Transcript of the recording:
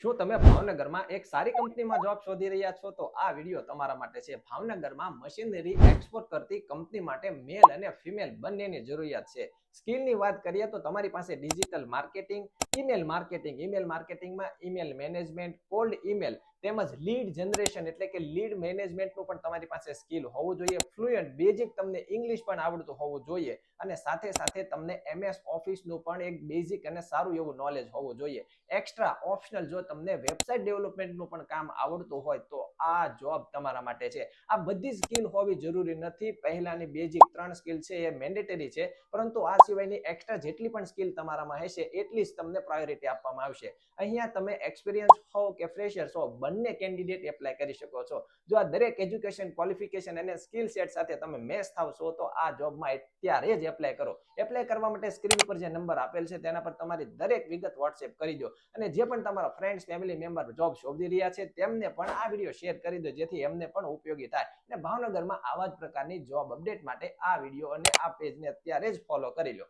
શું તમે ભાવનગરમાં એક સારી કંપનીમાં જોબ શોધી રહ્યા છો? તો આ વિડીયો તમારા માટે છે. ભાવનગરમાં મશીનરી એક્સપોર્ટ કરતી કંપની માટે મેલ અને ફિમેલ બંનેની જરૂરિયાત છે. સ્કિલની વાત કરીએ તો તમારી પાસે ડિજિટલ માર્કેટિંગ, ઈમેલ માર્કેટિંગમાં ઈમેલ મેનેજમેન્ટ, કોલ્ડ ઈમેલ તેમજ લીડ જનરેશન એટલે કે લીડ મેનેજમેન્ટનું પણ તમારી પાસે સ્કિલ હોવું જોઈએ. ફ્લુઅન્ટ બેઝિક તમને ઇંગ્લિશ પણ આવડતું હોવું જોઈએ અને સાથે સાથે તમને MS ઓફિસનું પણ એક બેઝિક અને સારું એવું નોલેજ હોવું જોઈએ. એક્સ્ટ્રા ઓપ્શનલ જો તમને વેબસાઇટ ડેવલપમેન્ટનું પણ કામ આવડતું હોય તો આ જોબ તમારા માટે છે. આ બધી સ્કિલ હોવી જરૂરી નથી. પહેલાની બેઝિક 3 સ્કિલ છે એ મેન્ડેટરી છે, પરંતુ આ સિવાયની એક્સ્ટ્રા જેટલી પણ સ્કિલ તમારામાં હશે એટલી જ તમને પ્રાયોરિટી આપવામાં આવશે. અહીંયા તમે એક્સપિરિયન્સ હો કે ફ્રેશર્સ હો, બંને કેન્ડિડેટ એપ્લાય કરી શકો છો. જો આ દરેક એજ્યુકેશન, ક્વોલિફિકેશન અને સ્કિલ સેટ સાથે તમે મેચ થાવશો તો આ જોબમાં અત્યારે જ એપ્લાય કરો. એપ્લાય કરવા માટે સ્ક્રીન ઉપર જે નંબર આપેલ છે તેના પર તમારી દરેક વિગત વોટ્સએપ કરી દો. અને જે પણ તમારા ફ્રેન્ડ્સ, ફેમિલી મેમ્બર જોબ શોધી રહ્યા છે તેમને પણ આ વિડીયો શેર કરી દો, જેથી એમને પણ ઉપયોગી થાય. અને ભાવનગરમાં આવા જ પ્રકારની જોબ અપડેટ માટે આ વિડીયો અને આ પેજને અત્યારે જ ફોલો કરી લો.